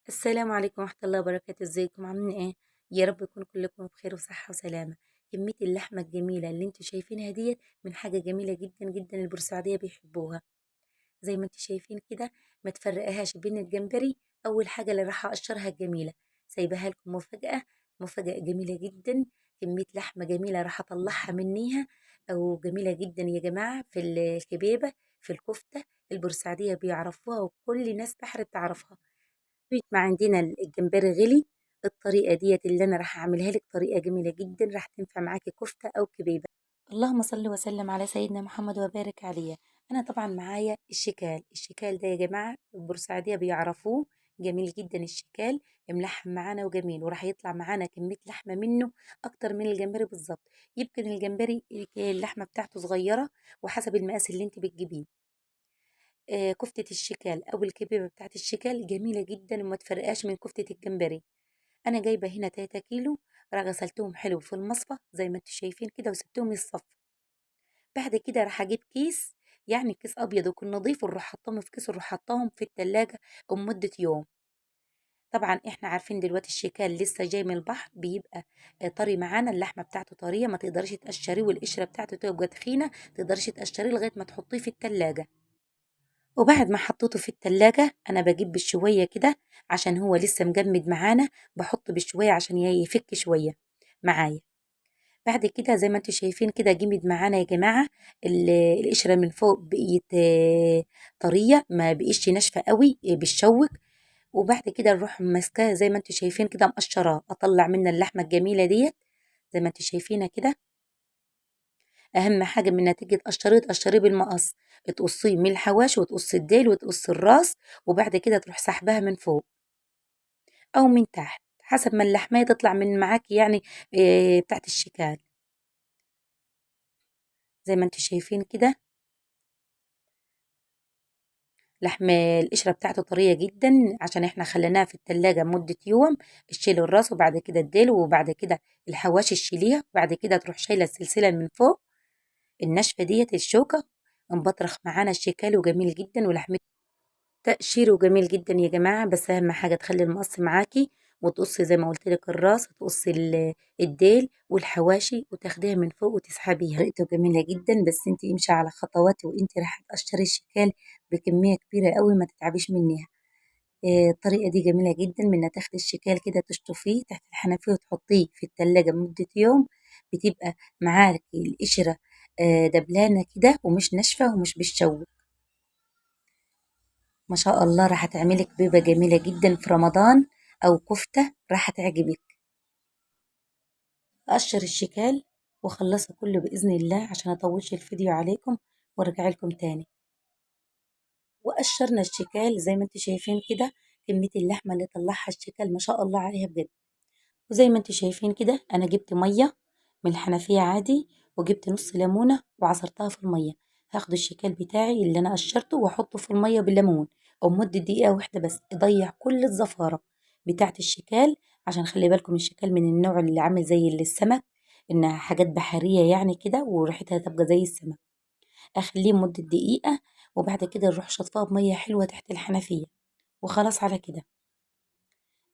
السلام عليكم ورحمة الله وبركاته، ازيكم عاملين ايه؟ يا رب يكون كلكم بخير وصحة وسلامة. كمية اللحمة الجميلة اللي انتوا شايفينها ديت من حاجة جميلة جدا جدا، البورسعيدية بيحبوها. زي ما انتوا شايفين كده، ما تفرقهاش بين الجمبري. اول حاجة اللي راح اقشرها الجميلة، سايبها لكم مفاجأة. مفاجأة جميلة جدا. كمية لحمة جميلة راح اطلعها منيها، او جميلة جدا يا جماعة، في الكبيبة، في الكفتة. البورسعيدية بيعرفوها وكل ناس بحر بتعرفها. ما عندنا الجمبري غلي. الطريقة ديت اللي أنا راح أعملها لك طريقة جميلة جدا، راح تنفع معاكي كفتة أو كبيبة. اللهم صل وسلم على سيدنا محمد وبارك عليه. أنا طبعا معايا الشكال ده يا جماعة، البورسعيدية بيعرفوه. جميل جدا الشكال، ملحم معانا وجميل، وراح يطلع معانا كمية لحمة منه أكتر من الجمبري بالظبط. يمكن الجمبري اللحمة بتاعته صغيرة، وحسب المقاس اللي انت بتجيبيه. كفتة الشكال أو الكبيبة بتاعة الشكال جميلة جدا وما تفرقاش من كفتة الجمبري. أنا جايبة هنا 3 كيلو، غسلتهم حلو في المصفى زي ما انتوا شايفين كده وسبتهم يتصفوا. بعد كده راح أجيب كيس، يعني كيس أبيض ويكون نظيف، ونروح حطهم في كيس ونروح حطهم في التلاجة لمدة يوم. طبعا احنا عارفين دلوقتي الشكال لسه جاي من البحر، بيبقى طري معانا، اللحمة بتاعته طرية، ما تقدرش تقشريه، والقشرة بتاعته تبقى تخينة، تقدرش تقشريه لغاية ما تحطيه في التلاجة. وبعد ما حطيته في التلاجة أنا بجيب بالشوية كده، عشان هو لسه مجمد معانا، بحط بالشوية عشان يفك شوية معايا. بعد كده زي ما انتوا شايفين كده جمد معانا يا جماعة. القشرة من فوق بقيت طرية، ما بقيش ناشفة قوي بالشوك. وبعد كده نروح ماسكاه زي ما انتوا شايفين كده، مقشراه، اطلع منها اللحمة الجميلة ديت زي ما انتوا شايفينها كده. اهم حاجه من نتيجه قشريه، تقشريه بالمقص، تقصيه من الحواش وتقص الديل وتقص الراس. وبعد كده تروح سحبها من فوق او من تحت، حسب ما اللحمه تطلع من معاكي يعني. بتاعت الشكال زي ما انتوا شايفين كده. لحم القشره بتاعته طريه جدا، عشان احنا خليناها في التلاجة مده يوم. تشيل الراس وبعد كده الديل وبعد كده الحواش تشيليها، وبعد كده تروح شايله السلسله من فوق الناشفه ديت الشوكه. مبطرخ معانا الشكال وجميل جدا، ولحمته تقشيره جميل جدا يا جماعة. بس أهم حاجة تخلي المقص معاكي، وتقصي زي ما قلت لك الراس، وتقصي الديل والحواشي، وتاخديها من فوق وتسحبيها. طريقته جميلة جدا، بس انت امشي على خطواتي وانت راح تقشري الشكال بكمية كبيرة قوي، ما تتعبيش منها. الطريقة دي جميلة جدا، منها تاخدي الشكال كده تشطفيه تحت الحنفية وتحطيه في التلاجة لمدة يوم. بتبقى معاكي القشرة دبلانة كده، ومش ناشفة ومش بالشوك. ما شاء الله راح تعملك بيبة جميلة جدا في رمضان، أو كفتة راح تعجبك. أقشر الشكال وخلصه كله بإذن الله عشان أطولش الفيديو عليكم، وارجع لكم تاني. وقشرنا الشكال زي ما انتوا شايفين كده. كمية اللحمة اللي طلعها الشكال ما شاء الله عليها بجد. وزي ما انتوا شايفين كده، أنا جبت مية من الحنفية عادي، وجبت نص ليمونة وعصرتها في المية. هاخد الشكال بتاعي اللي أنا قشرته وأحطه في المية بالليمون، أو مدة دقيقة واحدة بس يضيع كل الزفارة بتاعة الشكال. عشان خلي بالكم الشكال من النوع اللي عامل زي السمك، إنها حاجات بحرية يعني كده، وريحتها تبقى زي السمك. أخليه مدة دقيقة، وبعد كده نروح شطفاه بمية حلوة تحت الحنفية. وخلاص على كده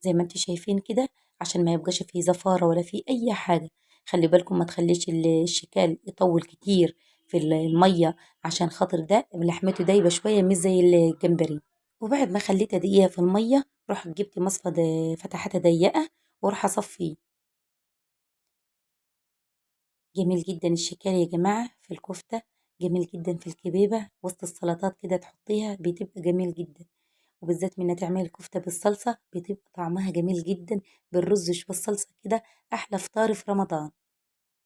زي ما انتوا شايفين كده، عشان ما يبقاش فيه زفارة ولا فيه أي حاجة. خلي بالكم ما تخليش الشكال يطول كتير في المية، عشان خاطر ده لحمته دايبة شوية مش زي الجمبري. وبعد ما خليتها دقيقة في المية، رحت جبت مصفى فتحتها ضيقة، وراح أصفيه. جميل جدا الشكال يا جماعة في الكفتة، جميل جدا في الكبيبة وسط السلطات كده تحطيها، بتبقى جميل جدا. وبالذات من تعملي الكفتة بالصلصة بتبقى طعمها جميل جدا، بالرز بالصلصة كده، أحلى فطار في رمضان.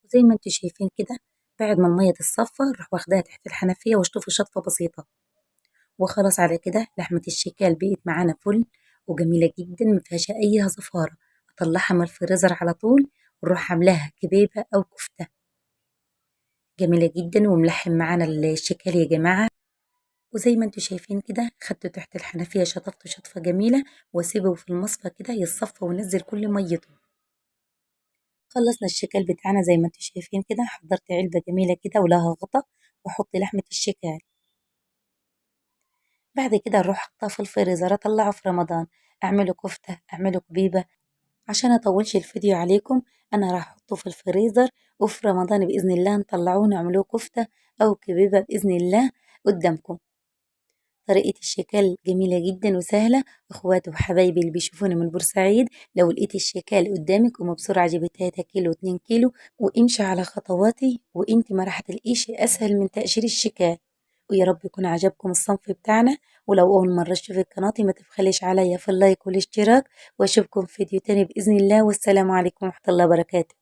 زي ما انتوا شايفين كده، بعد ما المية تتصفى نروح واخداها تحت الحنفية واشطفوا شطفة بسيطة. وخلاص على كده لحمة الشكال بقت معانا فل وجميلة جدا، مفيهاش أي زفارة. أطلعها من الفريزر على طول، ونروح عاملاها كبيبة أو كفتة. جميلة جدا وملحم معانا الشكال يا جماعة. وزي ما انتوا شايفين كده، خدته تحت الحنفية شطفته شطفة جميلة، واسيبه في المصفى كده يتصفى وننزل كل ميته. خلصنا الشكال بتاعنا زي ما انتوا شايفين كده، حضرت علبة جميلة كده ولها غطا، واحط لحمة الشكال. بعد كده نروح حطها في الفريزر اطلعه في رمضان. اعملوا كفتة، اعملوا كبيبة. عشان اطولش الفيديو عليكم، انا راح احطه في الفريزر، وفي رمضان باذن الله نطلعوه ونعملوه كفتة او كبيبة باذن الله قدامكم. طريقة الشكال جميلة جدا وسهلة. اخواتي وحبايبي اللي بيشوفوني من بورسعيد، لو لقيت الشكال قدامك قومي بسرعة جيبي 3 كيلو 2 كيلو وامشي على خطواتي، وانت ما راح تلاقيش اسهل من تقشير الشكال. ويا رب يكون عجبكم الصنف بتاعنا. ولو اول مرة تشوفي قناتي ما تبخليش عليا في اللايك والاشتراك، واشوفكم في فيديو تاني باذن الله، والسلام عليكم ورحمة الله وبركاته.